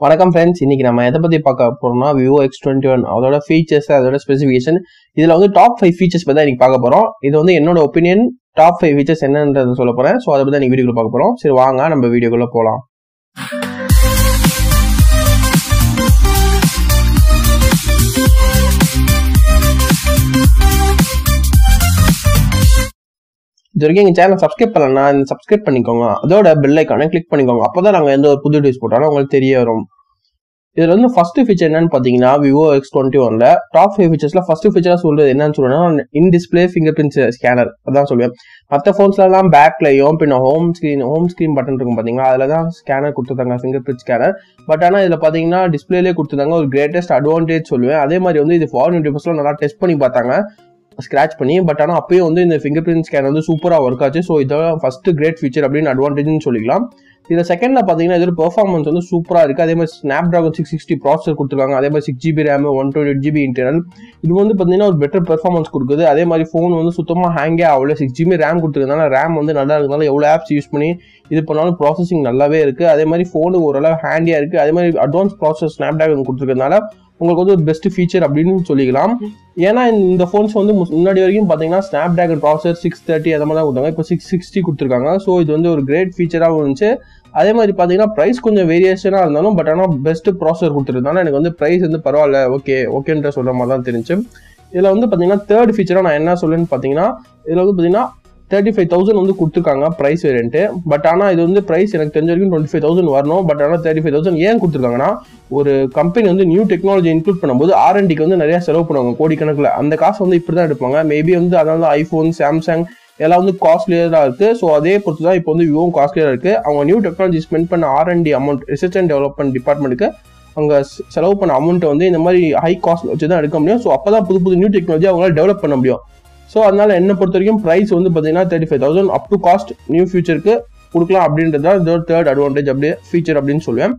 வணக்கம் ஃப்ரெண்ட்ஸ், இன்னைக்கு நம்ம எதை பத்தி பார்க்க போறோம்னா VIVO X21 அதோட ஃபீச்சர்ஸ், அதோட ஸ்பெசிஃபிகேஷன். இதுல வந்து டாப் 5 ஃபீச்சர்ஸ் பத்தி தான் இன்னைக்கு பார்க்க போறோம். இது வந்து என்னோட ஒப்பீனியன். டாப் 5 ஃபீச்சர்ஸ் என்னன்றதை சொல்ல போறேன். ஸோ அதை பத்தி தான் இன்னைக்கு வீடியோக்குள்ள பார்க்க போறோம். சரி வாங்க நம்ம வீடியோக்குள்ள போலாம். இது வரைக்கும் எங்கள் சேனல் சப்ஸ்கிரைப் பண்ணலன்னா சப்ஸ்கிரைப் பண்ணிக்கோங்க. அதோட பெல் ஐக்கானை கிளிக் பண்ணிக்கோங்க. அப்போதான் நாங்கள் எந்த ஒரு புது வீடியோஸ் போட்டாலும் உங்களுக்கு தெரிய வரும். இதில் வந்து ஃபர்ஸ்ட் ஃபீச்சர் என்னன்னு பார்த்தீங்கன்னா VIVO X21ல டாப் 5 ஃபீச்சர்ஸ்ல ஃபர்ஸ்ட் ஃபீச்சராக சொல்றது என்னன்னு சொல்லுவேன்னா இன்டிஸ்பிளே ஃபிங்கர் பிரிண்ட் ஸ்கேனர் அதான் சொல்லுவேன். மற்ற ஃபோன்ஸ்லாம் பேக்லையும் பின்ன ஹோம் ஸ்க்ரீன் பட்டன் இருக்கும் பார்த்தீங்களா, அதில் தான் ஸ்கேனர் கொடுத்துருந்தாங்க, ஃபிங்கர் பிரிண்ட் ஸ்கேனர். பட் ஆனால் இதில் பார்த்தீங்கன்னா டிஸ்பிளேலே கொடுத்துருந்தாங்க. ஒரு கிரேட்டஸ்ட் அட்வான்டேஜ் சொல்லுவேன். அதே மாதிரி வந்து இது ஃபாரின் யூடியூபர்ஸ்லாம் நல்லா டெஸ்ட் பண்ணி பார்த்தாங்க ஸ்க்ராச் பண்ணி. பட் ஆனால் அப்பயும் வந்து இந்த ஃபிங்கர் பிரிண்ட் ஸ்கேன் வந்து சூப்பராக ஒர்க் ஆச்சு. ஸோ இதோட ஃபர்ஸ்ட் கிரேட் ஃபீச்சர் அப்படின்னு அட்வான்டேஜ்னு சொல்லிக்கலாம். இதில் செகண்ட்ல பார்த்தீங்கன்னா இதோட பெர்ஃபார்மன்ஸ் வந்து சூப்பராக இருக்குது. அதே மாதிரி ஸ்னாப்டிராகன் 660 ப்ராசஸர் கொடுத்துருக்காங்க. அதே மாதிரி 6GB ரேம், 128GB இன்டர்னல். இது வந்து பார்த்தீங்கன்னா ஒரு பெட்டர் பெர்ஃபார்மன்ஸ் கொடுக்குது. அதே மாதிரி ஃபோன் வந்து சுத்தமாக ஹேங்கே ஆகல. 6GB ரேம் கொடுத்துருக்கனால ரேம் வந்து நல்லா இருக்கிறதுனால எவ்வளோ ஆப்ஸ் யூஸ் பண்ணி இது பண்ணாலும் ப்ராசஸிங் நல்லாவே இருக்குது. அதே மாதிரி ஃபோனு ஓரளவு ஹேண்டியாக இருக்குது. அதே மாதிரி அட்வான்ஸ் ப்ராசஸர் ஸ்னாப்டிராகன் கொடுத்துருக்கனால உங்களுக்கு வந்து ஒரு பெஸ்ட் ஃபீச்சர் அப்படின்னு சொல்லிக்கலாம். ஏன்னா இந்த ஃபோன்ஸ் வந்து முன்னாடி வரைக்கும் பார்த்தீங்கன்னா ஸ்னாப்டிராகன் ப்ராசஸர் 630 அந்த மாதிரி தான் கொடுத்தாங்க. இப்போ 660 கொடுத்துருக்காங்க. ஸோ இது வந்து ஒரு கிரேட் ஃபீச்சராகவும் இருந்துச்சு. அதே மாதிரி பார்த்தீங்கன்னா ப்ரைஸ் கொஞ்சம் வேரியேஷனாக இருந்தாலும் பட் ஆனால் பெஸ்ட் ப்ராசஸர் கொடுத்துருந்தாலும் எனக்கு வந்து ப்ரைஸ் வந்து பரவாயில்ல, ஓகேன்ற சொல்கிற மாதிரி தான் தெரிஞ்சு. இதில் வந்து பார்த்தீங்கன்னா தேர்ட் ஃபீச்சராக நான் என்ன சொல்லுன்னு பார்த்தீங்கன்னா இதில் வந்து பார்த்தீங்கன்னா 35,000 வந்து கொடுத்துருக்காங்க ப்ரைஸ் வேரியன்ட்டு. பட் ஆனால் இது வந்து ப்ரைஸ் எனக்கு தெரிஞ்ச வரைக்கும் 25,000 வரணும். பட் ஆனால் 35,000 ஏன் கொடுத்துருக்காங்கன்னா, ஒரு கம்பெனி வந்து நியூ டெக்னாலஜி இன்க்ளூட் பண்ணும்போது R&Dக்கு வந்து நிறைய செலவு பண்ணுவாங்க கோடிக்கணக்கில். அந்த காசு வந்து இப்படி தான் எடுப்பாங்க. மேபி வந்து அதாவது ஐஃபோன், சாம்சங் எல்லாம் வந்து காஸ்ட்லியராக இருக்குது. ஸோ அதே பொறுத்து தான் இப்போ வந்து விவோ காஸ்ட்லியராக இருக்குது. அவங்க நியூ டெக்னாலஜி ஸ்பெண்ட் பண்ண R&D amount, research and development டிபார்ட்மெண்ட்டுக்கு அவங்க செலவு பண்ண அமௌண்ட்டை வந்து இந்த மாதிரி ஹை காஸ்ட் வச்சு தான் எடுக்க முடியும். ஸோ அப்போ தான் புது நியூ டெக்னாலஜி அவங்களால டெவலப் பண்ண முடியும். ஸோ அதனால என்ன பொறுத்த வரைக்கும் ப்ரைஸ் வந்து பார்த்தீங்கன்னா 35,000 அப் டு காஸ்ட் நியூ ஃபியூச்சருக்கு கொடுக்கலாம் அப்படின்றது தான் இதோட தேர்ட் அட்வான்டேஜ் அப்படியே ஃபீச்சர் அப்படின்னு சொல்லுவேன்.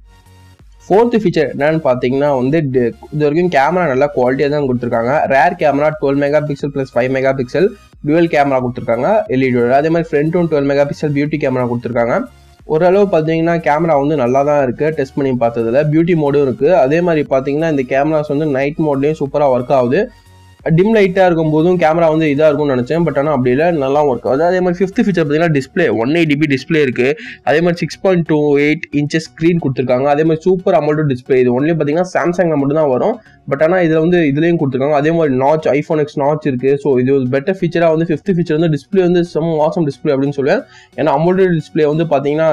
ஃபோர்த்து ஃபீச்சர் என்னன்னு பார்த்தீங்கன்னா வந்து இது வரைக்கும் கேமரா நல்லா குவாலிட்டியாக தான் கொடுத்துருக்காங்க. Rare camera 12 megapixel + 5 megapixel dual camera கொடுத்துருக்காங்க எல்இடியோட. அதே மாதிரி ஃப்ரண்ட்டும் 12 மெகாபிக்சல் பியூட்டி கேமரா கொடுத்துருக்காங்க. ஓரளவு பார்த்தீங்கன்னா கேமரா வந்து நல்லா தான் இருக்குது. டெஸ்ட் பண்ணி பார்த்ததுல பியூட்டி மோடும் இருக்குது. அதே மாதிரி பார்த்தீங்கன்னா இந்த கேமராஸ் வந்து நைட் மோட்லேயும் சூப்பராக ஒர்க் ஆகுது. டிம் லைட்டாக இருக்கும் போதும் கேமரா வந்து இதாக இருக்கும்னு நினச்சேன். பட் ஆனால் அப்படி இல்லை, நல்லா ஒர்க் ஆகுது. அதே மாதிரி ஃபிஃப்த் ஃபீச்சர் பார்த்தீங்கன்னா டிஸ்பிளே 180 டிஸ்பிளே இருக்குது. அதே மாதிரி 6.28 இன்ச்சஸ் ஸ்க்ரீன் கொடுத்துருக்காங்க. அதே மாதிரி சூப்பர் அமௌல்ட் டிஸ்பிளே. இது ஒன்லி பார்த்தீங்கன்னா சாம்சங்கில் மட்டும் தான் வரும். பட் ஆனால் இதில் வந்து இதுலேயும் கொடுத்துருக்காங்க. அதே மாதிரி நாச், ஐஃபோன் X நாச் இருக்குது. ஸோ இது ஒரு பெட்டர் ஃபீச்சராக வந்து ஃபிஃப்த் ஃபீச்சர் வந்து டிஸ்பிளே வந்து ஆசம் டிஸ்பிளே அப்படின்னு சொல்லுவேன். ஏன்னா அமௌல்ட் டிஸ்பிளே வந்து பார்த்தீங்கன்னா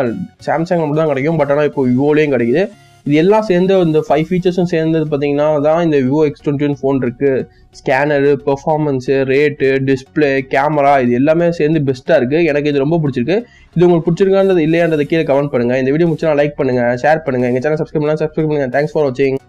சாம்சங் மட்டும் தான் கிடைக்கும். பட் ஆனால் இப்போ விவோலையும் கிடைக்குது. இது எல்லாம் சேர்ந்து இந்த 5 ஃபீச்சர்ஸும் சேர்ந்தது பார்த்தீங்கன்னா தான் இந்த VIVO X21 ஃபோன் இருக்குது. Scanner, performance, rate, display, camera, இது எல்லாமே சேர்ந்து பெஸ்ட்டாக இருக்குது. எனக்கு இது ரொம்ப பிடிச்சிருக்கு. இது உங்களுக்கு பிடிச்சிருக்கான்றது இல்லையான்றதை கீழே கமெண்ட் பண்ணுங்கள். இந்த வீடியோ முடிச்சா லைக் பண்ணுங்கள், ஷேர் பண்ணுங்கள். எங்கள் சேனல் சப்ஸ்கிரைப் பண்ணுங்கள். தேங்க்ஸ் ஃபார் வாட்சிங்.